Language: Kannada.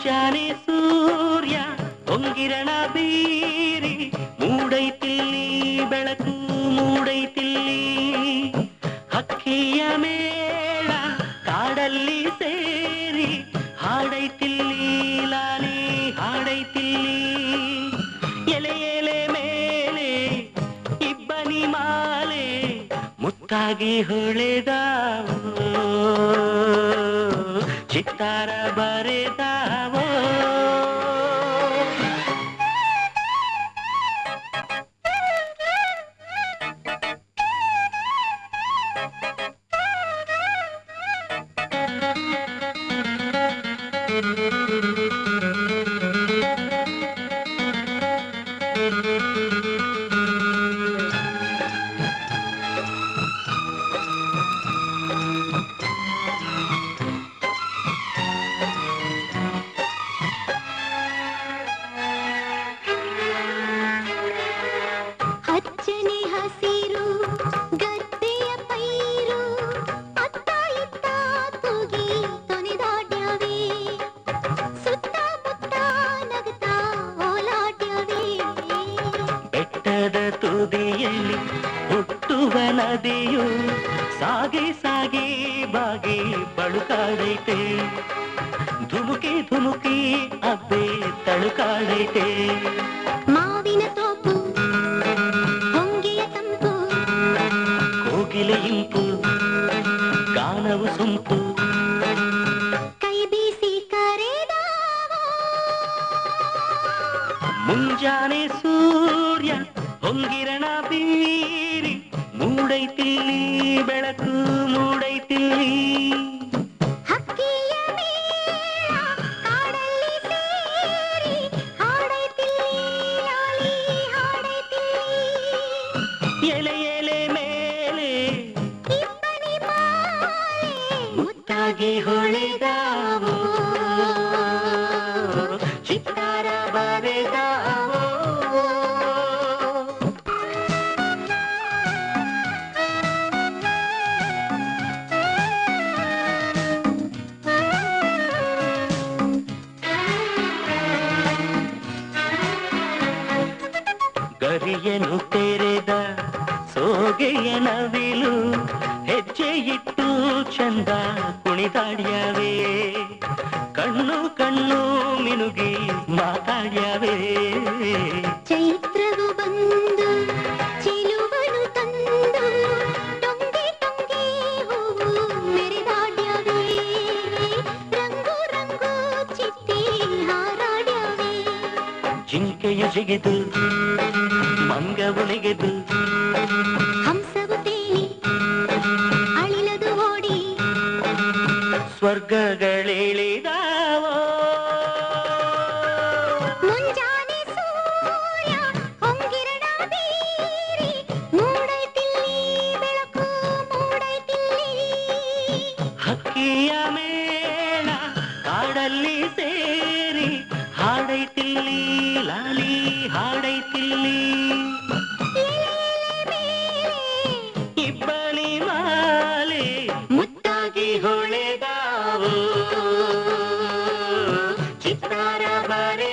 ಮುಂಜಾನೆ ಸೂರ್ಯ ಹೊಂಗಿರಣ ಬೀರಿ ಮೂಡೈತಿಲ್ಲಿ ಬೆಳಕು ಮೂಡೈತಿಲ್ಲಿ ಹಕ್ಕಿಯ ಮೇಳ ಕಾಡಲ್ಲಿ ಸೇರಿ ಹಾಡೈತಿಲ್ಲಿ ಲಾಲಿ ಹಾಡೈತಿಲ್ಲಿ ಎಲೆ ಎಲೆ ಮೇಲೆ ಇಬ್ಬನಿ ಮಾಲೆ ಮುತ್ತಾಗಿ ಹೊಳೆದಾವೋ ಚಿತ್ತಾರ ಬರೆದಾವೋ ಹಚ್ಚನೆ ಹಸಿರು ಗದ್ದೆಯ ಪೈರು ಅತ್ತ ಇತ್ತ ತೂಗಿ ತೊನೆದಾಡ್ಯವೇ ಸುತ್ತಮುತ್ತ ನಗುತ್ತಾ ಓಲಾಡ್ಯವೇ ಬೆಟ್ಟದ ತುದಿಯಲ್ಲಿ ಹುಟ್ಟುವ ನದಿಯು ಸಾಗಿ ಸಾಗಿ ಬಾಗಿ ಬಳುಕಾಡೈತೆ ಧುಮುಕಿ ಧುಮುಕಿ ಅಬ್ಬೆ ತಳುಕಾಡೈತೆ ಮಾವಿನ ತೋಪು ಹೊಂಗೆಯ ತಂಪು ಕೋಗಿಲೆ ಇಂಪು ಗಾನವು ಸೊಂಪು ಕೈ ಬೀಸಿ ಕರೆದಾವೋ ಮುಂಜಾನೆ ಸೂರ್ಯ ಹೊಂಗಿರಣ ಬೀರಿ ಮೂಡೈತಿಲ್ಲಿ ಬೆಳಕು ಮೂಡೈತಿಲ್ಲಿ ಹಕ್ಕಿಯ ಮೇಳ ಕಾಡಲ್ಲಿ ಸೇರಿ ಹಾಡೈತಿಲ್ಲಿ ಲಾಲಿ ಹಾಡೈತಿಲ್ಲಿ ಎಲೆ ಎಲೆ ಮೇಲೆ ಇಬ್ಬನಿ ಮಾಲೆ ಮುತ್ತಾಗಿ ಹೊಳೆದಾವೋ ಚಿತ್ತಾರ ಬರೆದಾವೋ ಗರಿಯನ್ನು ತೆರೆದ ಸೋಗೆಯ ನವಿಲು ಹೆಜ್ಜೆ ಇಟ್ಟು ಚಂದ ಕುಣಿದಾಡ್ಯವೇ ಕಣ್ಣು ಕಣ್ಣು ಮಿನುಗಿ ಮಾತಾಡ್ಯವೇ ಚೈತ್ರವು ಬಂದು ಚಿಲುವನು ತಂದು ಟೊಂಗೆ ಟೊಂಗೆ ಹೂವು ಮೆರೆದಾಡ್ಯವೇ ರಂಗು ರಂಗು ಚಿಟ್ಟಿ ಹಾರಾಡ್ಯವೇ ಜಿಂಕೆಯು ಜಿಗಿದು ಮಂಗವು ನೆಗೆದು ಹಂಸವು ತೇಲಿ ಅಳಿಲದು ಓಡಿ ಸ್ವರ್ಗಗಳಿಳಿದಾವೋ ಮುಂಜಾನೆ ಸೂರ್ಯ ಹೊಂಗಿರಣ ಬೀರಿ ಮೂಡೈತಿಲ್ಲಿ ಬೆಳಕು ಮೂಡೈತಿಲ್ಲಿ ಹಕ್ಕಿಯ ಮೇಳ ಕಾಡಲ್ಲಿ ಸೇರಿ ಹಾಡೈತಿಲ್ಲಿ ಲಾಲಿ ಹಾಡೈತಿಲ್ಲಿ ಇಬ್ಬನಿ ಮಾಲೆ ಮುತ್ತಾಗಿ ಹೊಳೆದಾವೋ ಚಿತ್ತಾರ ಬರೆ